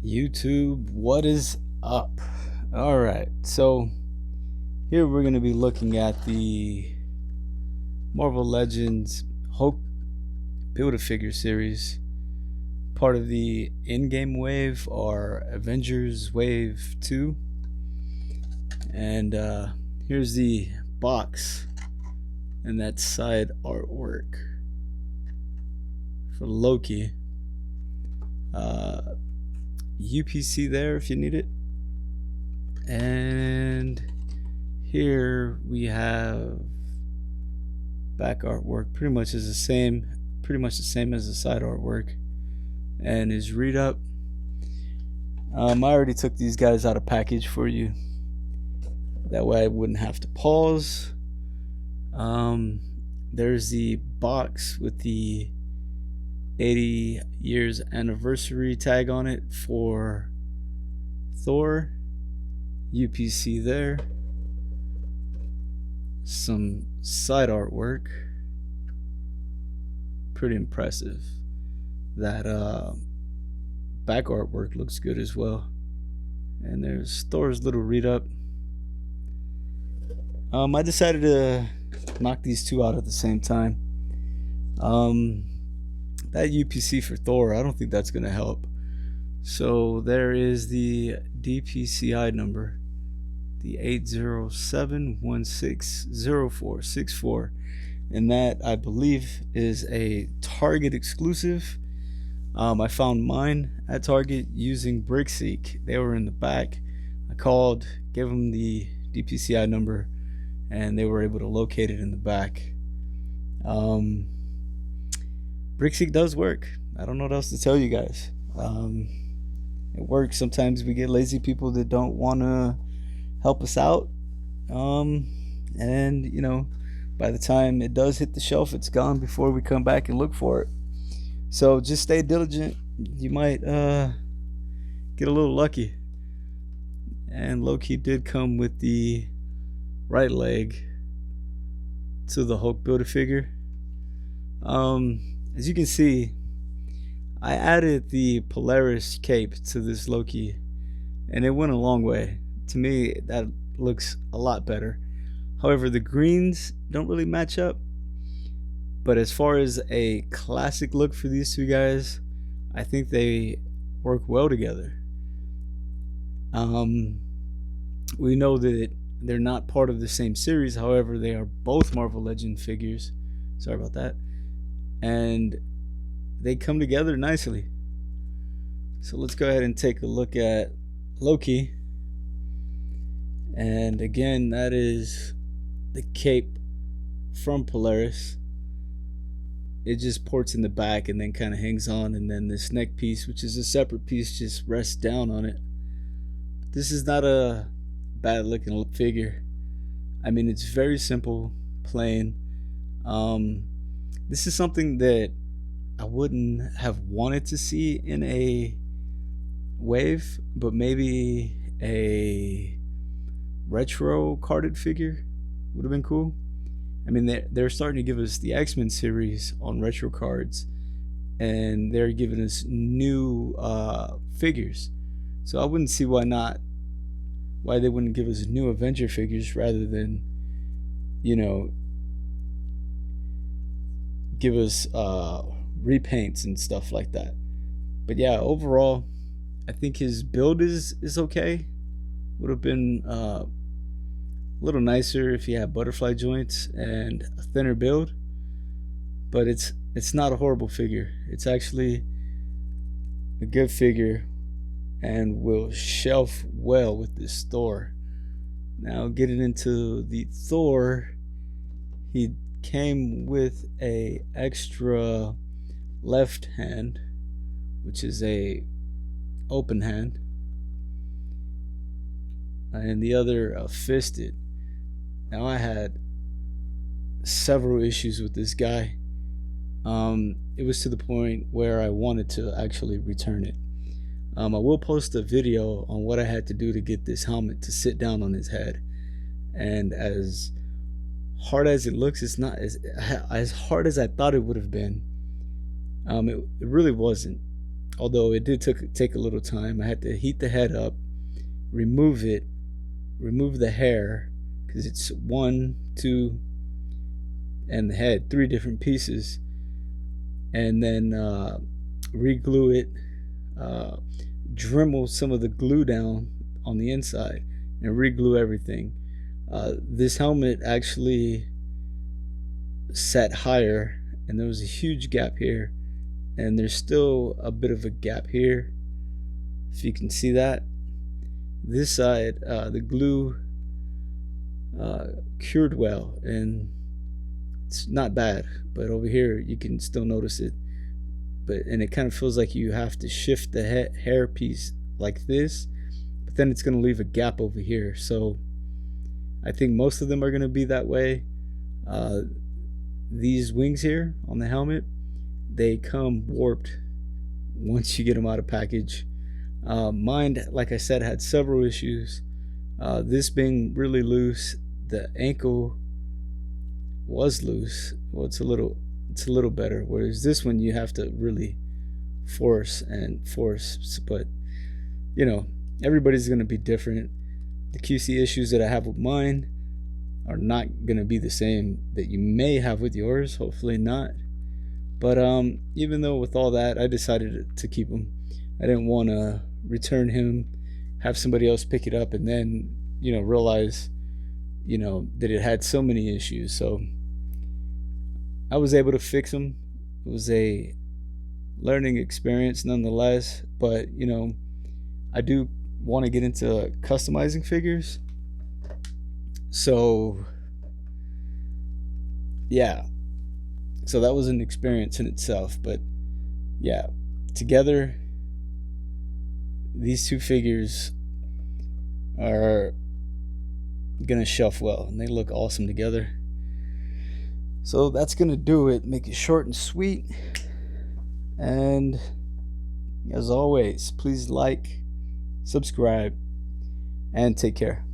YouTube, what is up? All right, so here we're going to be looking at the Marvel Legends Hulk Build-A-Figure series, part of the in-game wave or Avengers Wave 2. And here's the box and that side artwork for Loki. UPC there if you need it. And here we have back artwork, pretty much the same as the side artwork, and his read up. I already took these guys out of package for you, that way I wouldn't have to pause. There's the box with the 80 years anniversary tag on it for Thor. UPC there. Some side artwork. Pretty impressive. That back artwork looks good as well. And there's Thor's little read up. I decided to knock these two out at the same time. That UPC for Thor, I don't think that's going to help. So there is the DPCI number, the 807160464, and that I believe is a Target exclusive. I found mine at Target using BrickSeek. They were in the back. I called, gave them the DPCI number, and they were able to locate it in the back. BrickSeek does work. I don't know what else to tell you guys. It works. Sometimes we get lazy people that don't want to help us out. And, by the time it does hit the shelf, it's gone before we come back and look for it. So just stay diligent. You might get a little lucky. And Loki did come with the right leg to the Hulk Build-A-Figure. As you can see, I added the Polaris cape to this Loki, and it went a long way. To me, that looks a lot better. However, the greens don't really match up. But as far as a classic look for these two guys, I think they work well together. We know that they're not part of the same series. However, they are both Marvel Legend figures. Sorry about that. And they come together nicely. So let's go ahead and take a look at Loki. And again, that is the cape from Polaris. It just ports in the back and then kind of hangs on, and then this neck piece, which is a separate piece, just rests down on it. This is not a bad looking figure. I mean, it's very simple, plain. This is something that I wouldn't have wanted to see in a wave, but maybe a retro carded figure would have been cool. I mean, they're starting to give us the X-Men series on retro cards, and they're giving us new figures. So I wouldn't see why they wouldn't give us new Avenger figures rather than, give us repaints and stuff like that. But yeah, overall, I think his build is okay. Would have been a little nicer if he had butterfly joints and a thinner build. But it's not a horrible figure. It's actually a good figure and will shelf well with this Thor. Now getting into the Thor, he came with a extra left hand, which is a open hand, and the other fisted. Now I had several issues with this guy. It was to the point where I wanted to actually return it. I will post a video on what I had to do to get this helmet to sit down on his head, and as hard as it looks, it's not as hard as I thought it would have been. It really wasn't. Although it did take a little time. I had to heat the head up, remove it, remove the hair, because it's one, two, and the head, three different pieces, and then re-glue it, uh, Dremel some of the glue down on the inside, and re-glue everything. This helmet actually sat higher, and there was a huge gap here, and there's still a bit of a gap here, if you can see that. This side, the glue cured well, and it's not bad, but over here you can still notice it. And it kind of feels like you have to shift the hair piece like this, but then it's going to leave a gap over here. So I think most of them are going to be that way. These wings here on the helmet, they come warped once you get them out of package. Mine, like I said, had several issues. This being really loose, the ankle was loose. Well, it's a little better. Whereas this one, you have to really force. But you know, everybody's gonna be different. The QC issues that I have with mine are not gonna be the same that you may have with yours. Hopefully not. But even though with all that, I decided to keep him. I didn't want to return him, have somebody else pick it up, and then realize that it had so many issues. So I was able to fix them. It was a learning experience nonetheless, but I do want to get into customizing figures. So yeah, so that was an experience in itself. But yeah, together these two figures are gonna shelf well, and they look awesome together. So that's gonna do it. Make it short and sweet. And as always, please like, subscribe, and take care.